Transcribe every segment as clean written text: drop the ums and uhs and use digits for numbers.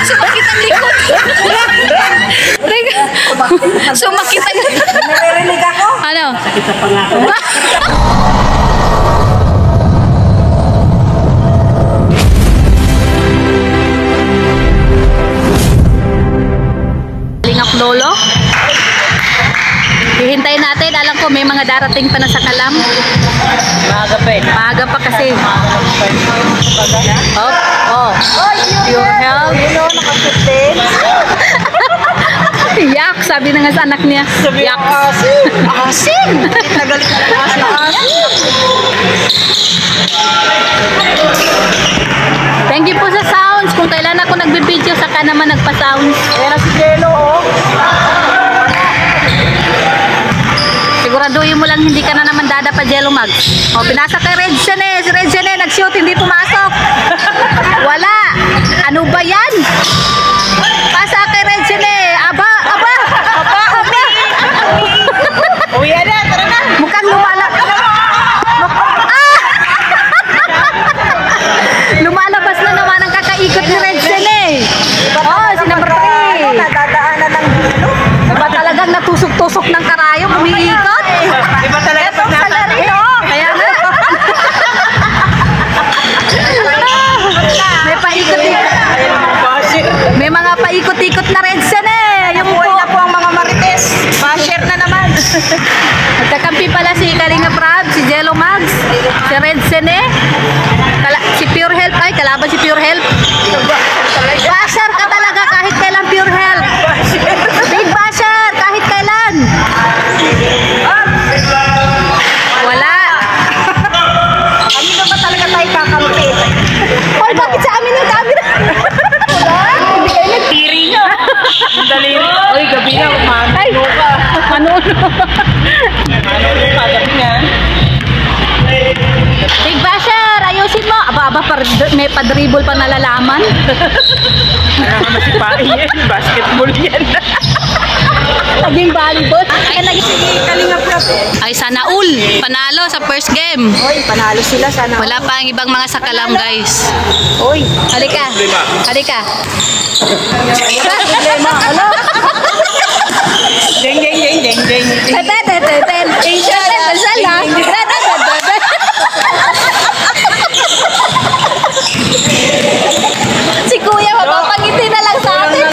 Sumakit ang likod. Sumakit ang likod. Naririnig ako. Ano? Sakit sa pangako. Lingap lolo. Hihintayin natin. Alam ko may mga darating pa na sa Kalam. Maaga pa eh. Maaga pa kasi. Oh. Pure health. Nakasutin. Yak, sabi na nga sa anak niya. Yak. Asin! Nagalit na asin. Thank you po sa sounds. Kung kailan ako nagbe-video, saka naman nagpa-sounds. Ayan na si Jello, oh. Siguraduhin mo lang hindi ka na naman dada pa Jello Mag. O, pinasa kay Red Sene. Si Red Sene nag-shoot, hindi pumasok. Wala. Ano ba yan? Pasa kay Red Sene. Aba. Oh, yan na, tara na. Mukhang lumalabas na naman ang kakaikot ni Red Sene. Oh, si number 3. Nadadaanan ng dilo. Diba talagang natusok-tusok ng karayom, umiikot? Diba talaga pag nasa Kaya nga. May paikot-ikot. May mga paikot-ikot na Red Sene. Yung Buhay na po ang mga marites. Ma-share na naman. Magkakampi pala si Kalinga Prab, si Jello Mags, si Red Sene, si Pure Health. Ay, kalaban si Pure Health. Basher ka talaga kahit kailan Pure Health. Big basher kahit kailan. Wala. Kami na ba talaga tayo kakampi? Hoy, bakit sa amin yung camera? Wala. Hindi kayo nagtiri nyo. Daliri. Oy, gabi na. Mano ka. Mano ka, gabi na. Big basher, ayusin mo. Aba, may padribble pa nalalaman. Ano naman si Pai yan? Basketball yan. Naging volleyball. Kalinga Prab. Ay, sana all. Panalo sa first game. Oy, panalo sila sana. Wala pa ang ibang mga sakalam, guys. Oy. Halika. Halika. Problema. Ano? Deng, deng, deng, deng, deng. Si Kuya, mapapangiti na lang sa atin.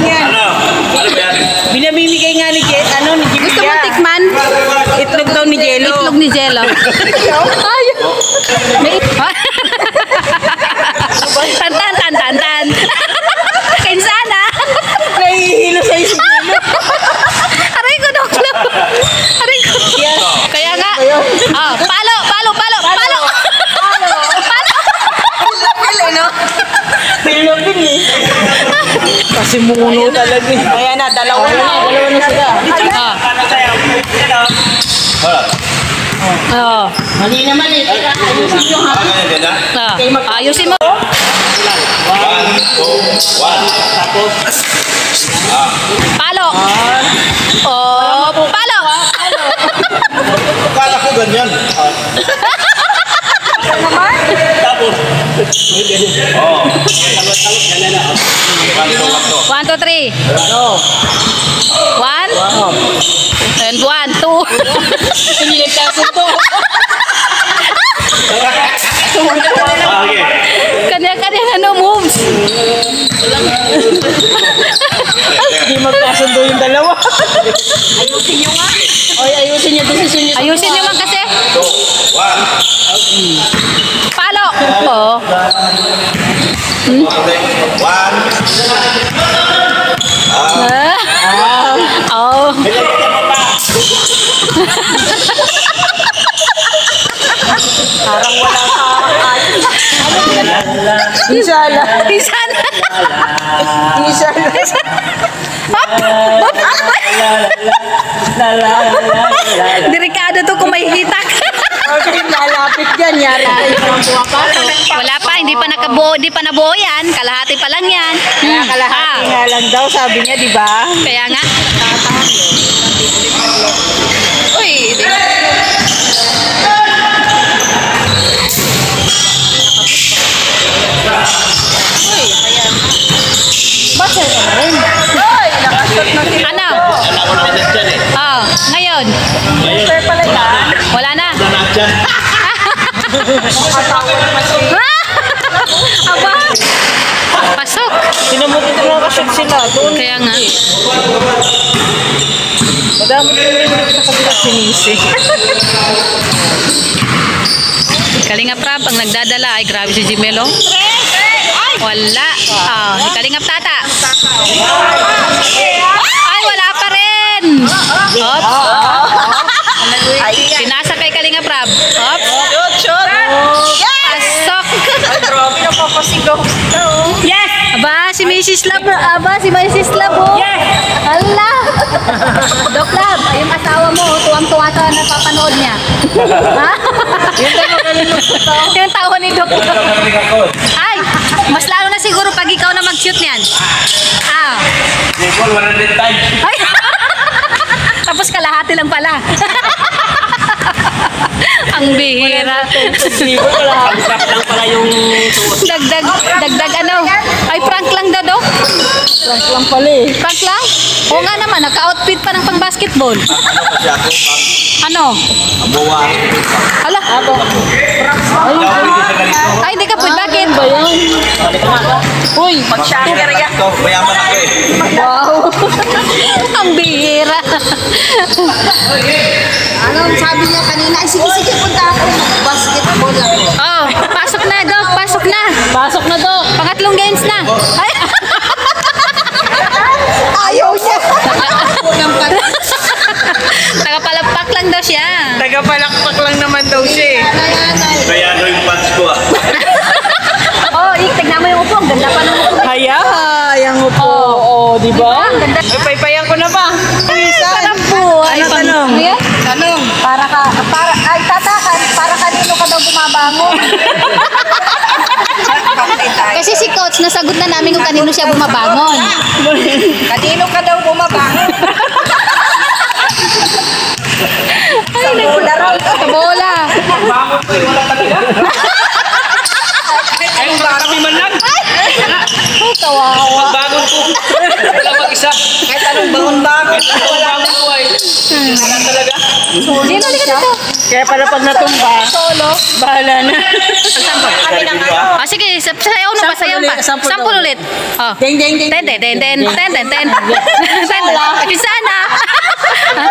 Binamimigay nga ni Jet, ni Jimmy. Gusto mo tikman? Itlog daw ni Jello. Itlog ni Jello. Ay. May Tan. Kinsana. Nahihilo sa'yo si Jello. Aray ko, doklo. Aray ko. Kaya nga. Palo. Pilo din eh. Kasi muno talaga eh. Ayan na, dalawa na sila. Mali naman eh. Ayusin nyo ha. Ayusin mo. 1, 2, 1. Tapos. Palo. Palo. Akala ko ganyan. Naman? Tapos. Oh. 1, 2, 3. No. 1. And 1, 2. Hindi nagkasundo. Okay. Kanya-kanya moves. Hindi magkasundo yung dalawa. Ayusin nyo nga. Oy, ayusin nyo. Desisyon nyo. Ayusin nyo man kasi. 2, 1. Palo. Oo. 1. Oh. Parang wala sa ayos. Isala. Delikado to kung may hitak. Okay, lalapit yan. Wala pa, hindi pa nakabuo, hindi pa nabuo yan. Kalahati pa lang yan. Kaya kalahati nga lang daw, sabi niya, di ba? Kaya nga. Uy, Hoy, nakashot na si Ano? Wala ko naman dyan eh. Oh, ngayon. Sir pala yan. Wala na. Wala na dyan. Nakatawa naman si... Aba. Pasok. Sinamuti na nakashot sila. Doon. Kaya nga. Madami ko rin sa kabila sinisi. Kalingap Rap, ang nagdadala ay grabe si Jimelo. Wala. Oh, si Kalingap Tata. Ay, wala pa rin. Oops. Pinasa kay Kalingap Rap. Oops. Shot! Pasok. Ay, grabe na papasigaw sila, oh. Yes! Aba, si Mrs. Lab. Aba, si Mrs. Lab. Yes! Hala! Doc Lab, yung asawa mo, tuwang-tuwa sa napapanood niya. Ha? Yun tayo magalulog ko to. Yung tawa ni Doc Lab. Ay, mas lalo na siguro pag ikaw na mag-shoot niyan. Ah. Nicole, 100 times. Ay! Tapos kalahati lang pala. Ang bihira. Pangkap lang pala yung tuwas. Dagdag ano? Ay, prank lang daw, Doc. Lang lang pala eh. Prank lang? Oo nga naman, naka-outfit pa ng pang-basketball. Kasi ako, Ano? bawa. Hala? Ay, hindi ka pwede. Bakit? Ba yan? Uy, mag-shaker yan. Ito, mayaman ako eh. Wow! Ang bihira. Anong sabi niya kanina? Ay, sige, punta ako. Basketball ako. Oh, pasok na, Doc. Pasok na. Pasok na to. Pangatlong games na. Ay! Ayaw niya. Tagapalakpak lang daw siya. Tagapalakpak lang naman daw siya eh. Kaya ano yung pants ko ah. Oh, tignan mo yung upo. Ang ganda pa ng upo. Haya, yang upo. Oo, di ba? Ang ganda. Ipaypayan ko na ba? Sarap po. Ay, Ano tanong? Ano yan? Tanong, ay tatakan, para kanino ka daw bumabangon? Kasi si Coach, nasagot na namin kung kanino siya bumabangon. Kanino ka daw bumabangon? Sa bola raw. Sa bola. Bangon ko eh, wala talaga. Ay, marami man lang. Ay, kawawa. Bangon ko. Wala mag-isa. Kahit anong bangon-bangon. Bangon ko ay. Wala talaga. Sino ka dito? Kaya pala pag natumba, Solo. bahala na. Kami ng ano. Ah, sige, sayaw na, pasayaw pa. Sampul ulit. Oh. Ding, ding, ding. Ten, ten, ten, ten, ten, ten, ten. Ten, Kisana.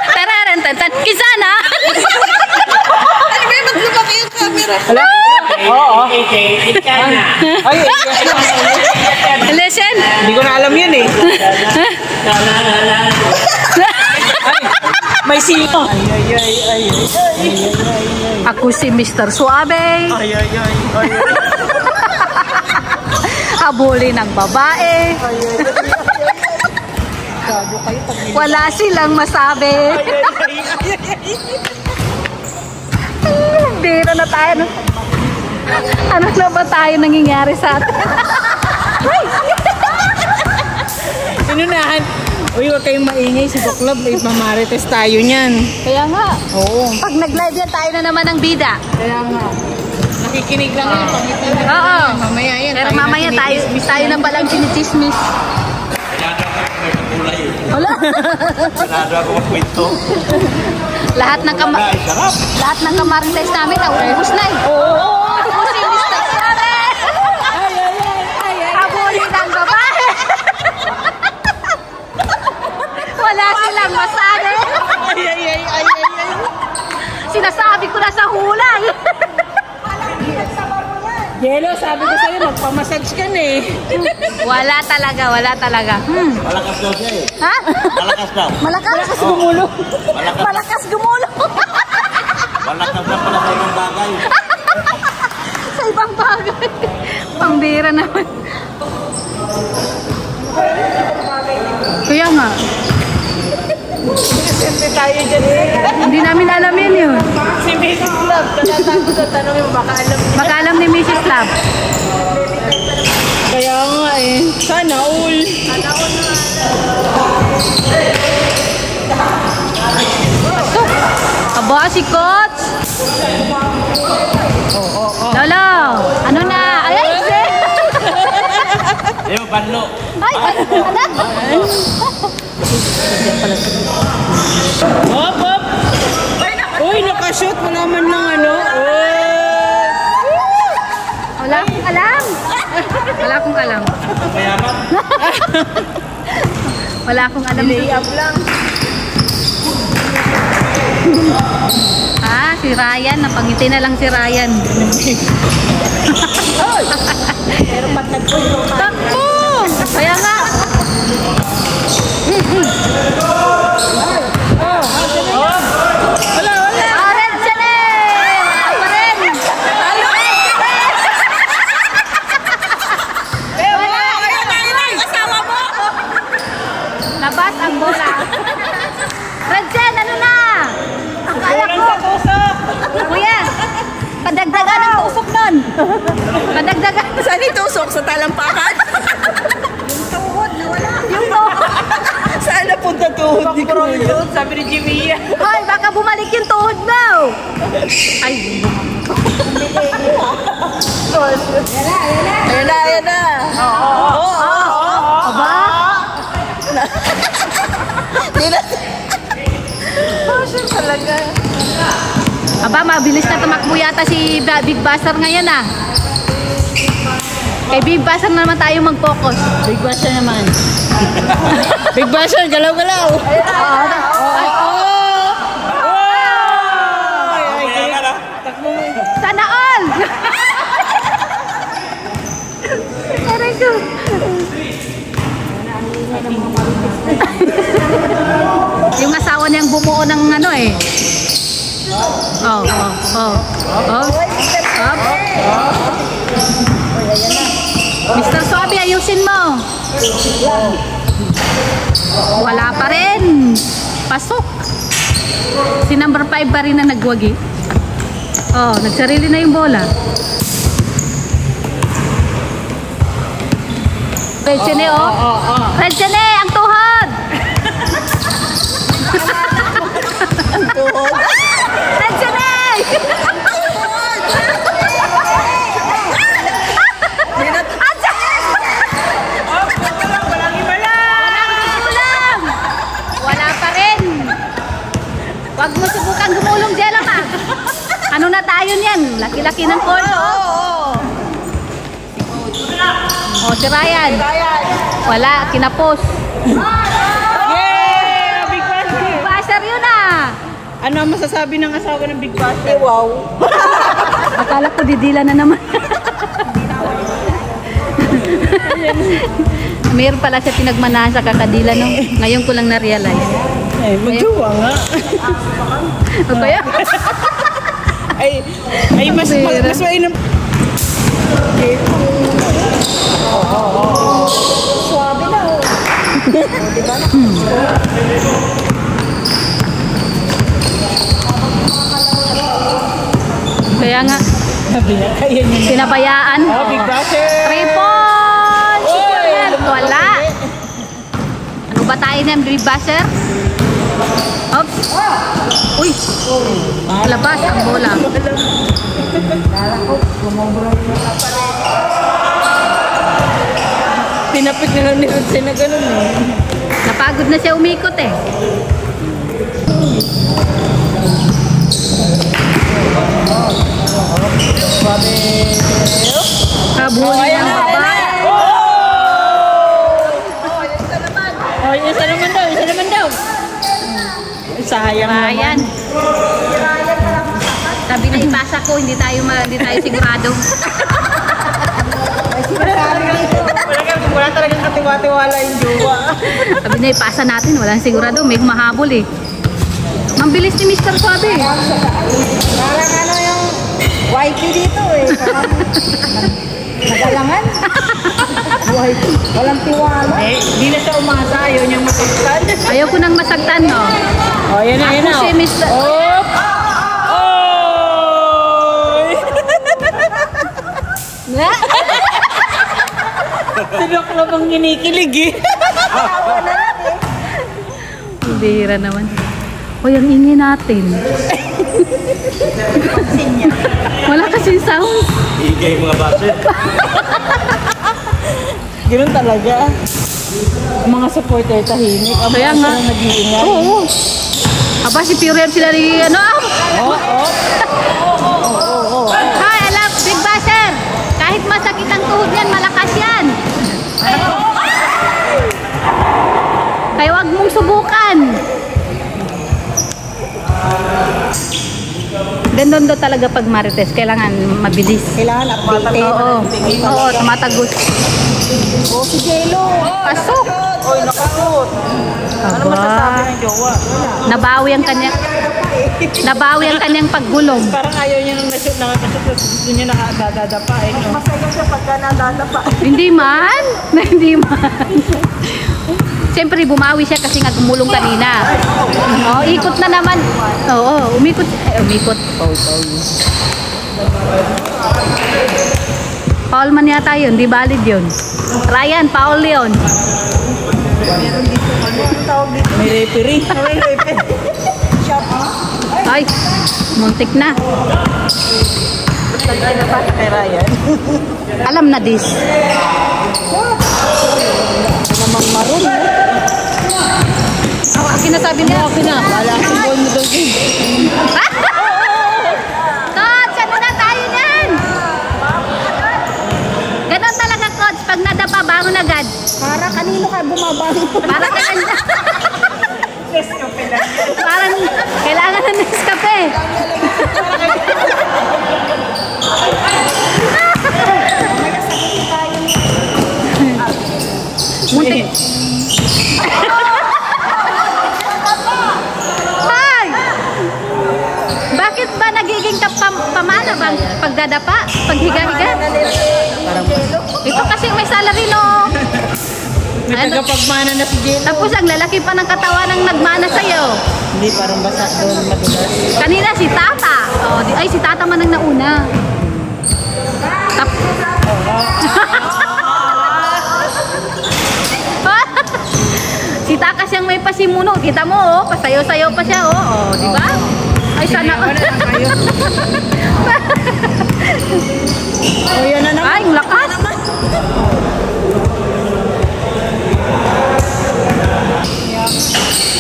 Tararan, ten, ten. Kisana. Ano ba yung lumaki yung camera? Oo. Ay, Listen. hindi ko na alam yun eh. May sino. Ako si Mr. Suabe. Habulin ng babae. Wala silang masabi. Bira na tayo. Ano na ba tayo nangyayari sa atin? Inunahan. Uy, huwag kayong maingay. Si Doklab, mamarites tayo niyan. Kaya nga, Oo. pag nag-live yan, tayo na naman ng bida. Kaya nga. Nakikinig lang yan. Pangitan na. Oo. Mamaya yan. Pero mamaya tayo na palang sinichismis. Wala. Sinado ako magkwento. lahat ng Ay, sarap. lahat ng kamarites namin, nauubos na eh. Oo. Ako si Mr. Suabe. Habulin ng babae. Wala silang masabi. Ay. Sinasabi ko na sa hulay. Yelo, sabi ko sa'yo, magpamassage ka na eh. Wala talaga. Malakas daw siya eh. Ha? Malakas daw. Malakas Oh. gumulong. Malakas. Malakas gumulong. Malakas na pala sa ibang bagay. Sa ibang bagay. Pambira naman. Kaya nga. Siyempre tayo dyan eh. Hindi namin alam yun. Si Mrs. Love, tinatanong sa tanong yung baka alam niya. Mag-alam ni Mrs. Love. Kaya nga eh. Sana all. Pasok. Aba, si Coach. Lolo, ano na? Ay, Ayun, banlo. Ay, anak! Hop, hop! Uy, nakashoot. Wala man ng ano. Wala akong alam. Wala akong alam. Mayaman. Wala akong alam. Lay-up lang. Ah, si Ryan. Napangiti na lang si Ryan. Pero pag nagpunto ka. Takbo! Kaya nga. Wala, wala. Ah, red siya na eh! Wala pa rin. Wala. Asawa mo! Labas ang bola. Red Jen, ano na? Akala ko. Kuya, padagdagan ang tusok nun. Padagdagan. Saan itusok? Sa talampakan? Yung tuhod. Saan napunta tuhod ni Kuya? Sabi ni Jimmy. Hoy, baka bumalik yung tuhod mo. Ay, Ayan na, ayan na. Oo. aba? Talaga. Aba, mabilis na tumakbo yata si Big Buster ngayon ah. Kay Big Buster na naman tayo mag-focus. Big Basher naman. Big Basher, galaw-galaw. Mayaman ah. Sana all! Aray ko. Yung asawa niyang bumuo ng ano eh. Oh. Up. Mr. Suabe, ayusin mo. Wala pa rin. Pasok. Si number 5 pa rin na nagwagi. Oh, nagsarili na yung bola. Red Chene, oh. Red Chene, ang tuhod. Red Chene! Wala pa rin. Huwag mo subukan gumulong, Jella, ma. Ano na tayo niyan? Laki-laki ng court. Oh, si Ryan. Wala, kinapos. Yeah! Big Basher! Basher yun ah. Ano ang masasabi ng asawa ng Big Basher? Wow! Akala ko didila na naman. Meron pala siya pinagmanahan sa kakadila no. Ngayon ko lang na-realize. Ay, magjowa nga. O kaya? Ay, mas mainam. Swabe na oh. Kaya nga, Kaya niya. sinabayaan. Oh, Big Basher! 3 points! Wala. Ano ba tayo ng Big Basher? Oops. Uy. Labas ang bola. Tinapit na lang ni Rutse na gano'n eh. Napagod na siya umikot eh. Kabuli ng baba. Oh, isa naman daw, isa naman daw. Sayang naman. Ayan. Sabi na ipasa ko, hindi tayo sigurado. Wala talagang katiwa-tiwala yung jowa. Sabi na ipasa natin, walang sigurado, may humahabol eh. Mambilis ni Mr. Suabe. Parang ano yung YP dito eh. Parang nagalangan. YP. Walang tiwala. Eh, di na siya umasa, ayaw niyang masaktan. Ayaw ko nang masaktan, no? Oh, yan na, yan na. Ako si Mr. Oh! Oy! Sinok na bang kinikilig eh. Bihira naman. O, yung ingay natin. Wala kasing sound. Igay mga basit. Ganun talaga. Ang mga supporter tahimik. Ang Kaya mga nga. sila nag-iingay. Oo. Aba, si Pure Help sila ni ano ah. Hi, I love Big Basher. Kahit masakit ang tuhod yan, malakas yan. Kaya wag mong subukan. Gandun daw talaga pag marites. Kailangan mabilis. Kailangan updated. Oo. Oo, tumatagos. Oh, si Jello. Pasok. Oy, nakasot. Ano Aba. masasabi ng jowa? Nabawi ang kanyang paggulong. Parang ayaw niya nung nashoot, nakakashoot, tapos gusto niya nakadadapa eh. No? Masaya siya pagka nadadapa. Hindi man. Hindi man. Siyempre bumawi siya kasi nga tumulong kanina. Oh, ikot na naman. Oo, umikot. Umikot. Foul man yata yun, di valid yun. Ryan, foul yun. May referee. May referee. Ay, muntik na. Kay Ryan. Alam na this. Namang maroon. Ang sinasabi niya. Okay na. Wala akong ball mo daw din. Coach, ano na tayo niyan? Ganon talaga, coach. Pag nadapa, bangon agad. Para kanino ka bumabang? Para kaya parang kailangan ng Nescafe. Muntik. Ay! Bakit ba nagiging pamana bang pagdadapa? Paghiga-higa? Ito kasi may salary no. May Ano? tagapagmana na si Jello. Tapos ang lalaki pa ng katawan ng nagmana sa'yo. Hindi, parang basa doon madulas. Kanina si Tata. Oh, ay, si Tata man ang nauna. Si Taka siyang may pasimuno. Kita mo, oh. Pasayo-sayo pa siya, oh. Oh, di ba? Ay, sana. O, yan na naman. Ay, ang lakas.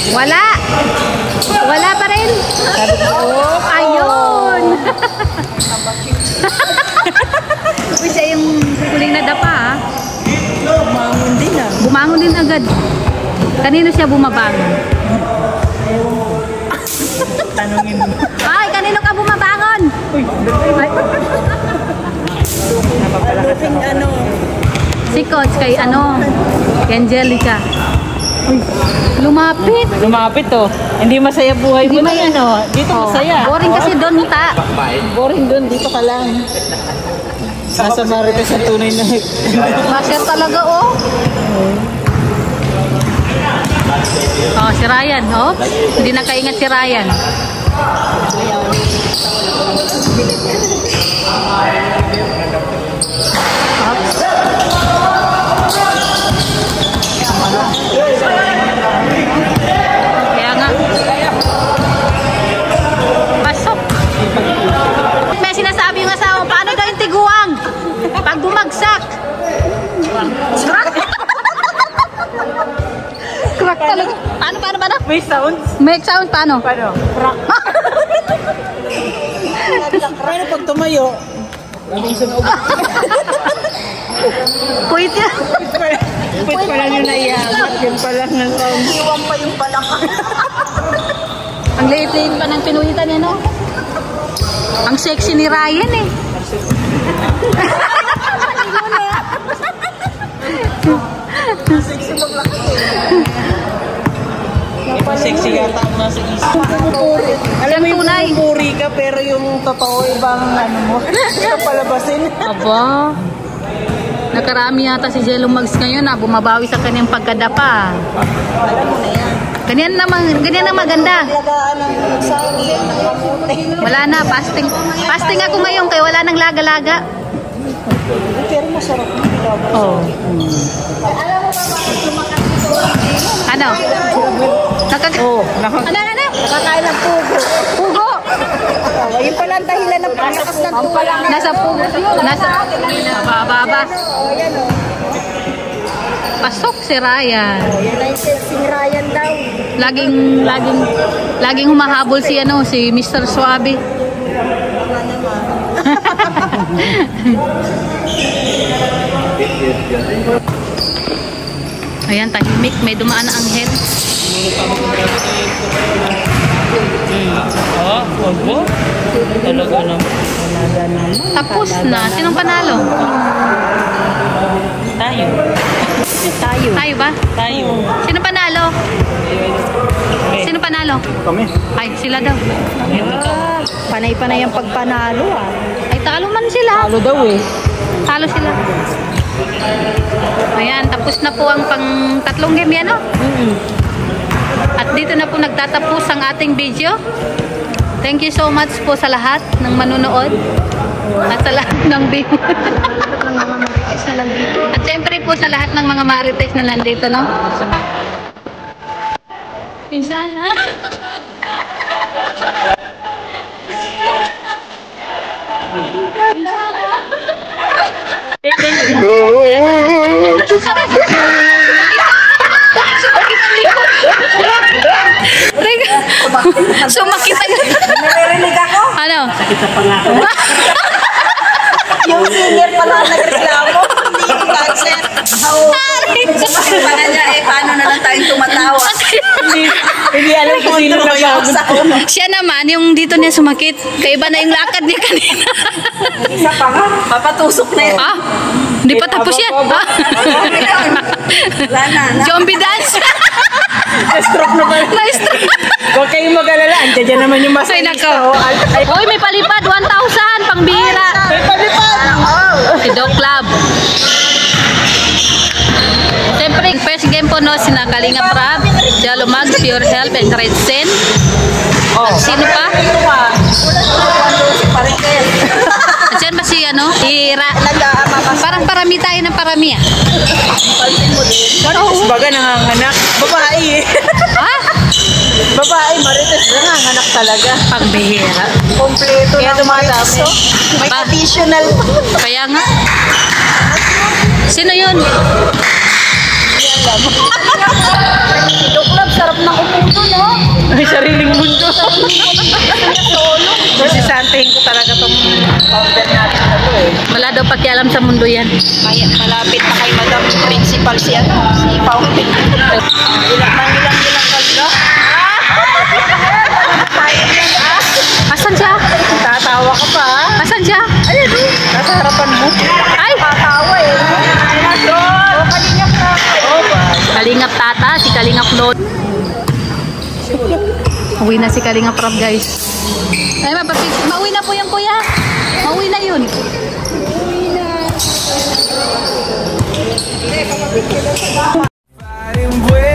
Wala. Wala pa rin. Oh, ayun. Uy, siya yung huling nadapa, ha? Bumangon din ah. Bumangon din agad. Kanino siya bumabangon? Tanungin mo. Ay, kanino ka bumabangon? Uy, Ay, napapalakas ano. si Coach kay ano? Kay Angelica. Uy, lumapit. Lumapit oh. Hindi masaya buhay mo na ano. Dito Oh, masaya. boring kasi doon, ta. Boring doon. Dito ka lang. Nasa Marites ang tunay na. Basher talaga, oh. Oh, si Ryan, oh. Hindi nakaingat si Ryan. Kaya nga. Pasok. May sinasabi yung asawa, paano daw yung tiguang? Pag bumagsak. Crack talaga. Paano? May sounds. Make sound, paano? Paano? Rock. Paano pag tumayo? Puwit yan. Pwede pa lang yung naiyamat. Yun pa lang ng sound. Iwan pa yung balakang. Ang liit-liit pa ng pinuhitan niya, no? Ang sexy ni Ryan, eh. Ito sexy yata ang nasa isip. Alam mo Siyang yung tunay. puri ka pero yung totoo ibang ano mo. Ito palabasin. Aba. Nakarami yata si Jello Mags ngayon na bumabawi sa kanyang pagkadapa. Ganyan na maganda. Lagaan ng saging. Wala na, fasting. Fasting ako ngayon kaya wala nang laga-laga. Pero masarap na. Oh. Ano? Oh, Ano? Nakakain ng pugo. Pugo. Oh, yun pala ang dahilan ng paglakas ng tulang. Nasa pugo. Nasa baba. Oh, yan oh. Pasok si Ryan. Yan ay si Ryan daw. Laging humahabol si si Mr. Suabe. Ayan, tahimik. May dumaan na anghel. Wag mo? Talaga naman. Tapos na. Sinong panalo? Tayo. Tayo ba? Tayo. Sino panalo? Sino panalo? Kami. Ay, sila daw. Panay-panay ang pagpanalo ah. Ay, talo man sila. Talo daw eh. Talo sila. Ayan, tapos na po ang pang-tatlong game yan, no? At dito na po nagtatapos ang ating video. Thank you so much po sa lahat ng manunood. At sa lahat ng video. At syempre po sa lahat ng mga marites na nandito, no? Pinsan, ha? Sumakit agad. Naririnig ako. Ano? Sakit sa pangako. Yung senior pa na nagreklamo. Hindi ko cancer. Sumakit pa na niya paano na lang tayong tumatawa. Hindi alam kung sino nagbago. Siya naman, yung dito niya sumakit. Kaiba na yung lakad niya kanina. Isa pa nga. Papatusok na yun. Ah, hindi pa tapos yan. Ah. Wala na. Zombie dance. Na-stroke na pala. Na-stroke. Huwag kayong mag-alala. Andiyan dyan naman yung Ay, masayista. nako. Uy, may palipad. 1,000. Pangbihira. May palipad. Si Doc Club. Siyempre, first game po, no, sina Kalinga Prab, Jalo Mag, Pure Health, and Red Sen. Sino pa? At yan ba si, Ira? Parang parami tayo ng parami, ah. Baga nanganganak. Babae eh. Ha? Babae, marites nanganganak talaga. Pangbihira. Kompleto Kaya ng dumadami. May Ba? additional. Kaya nga. Sino yun? Doklab, sarap ng uputo, no? May sariling mundo. Sisisantahin ko talaga itong founder natin na to eh. Wala daw pakialam sa mundo yan. Malapit na kay Madam Principal si Fountain. Ilang kalga. Asan siya? Tatawa ka pa ha? Asan siya? Ayun, nasa harapan mo. Ay! Tatawa eh. Kalingap na. Kalingap Tata, si Kalingap Lord. Uwi na si Kalingap Prab, guys. Ay, mauwi na po yung kuya. Mauwi na yun. Fighting with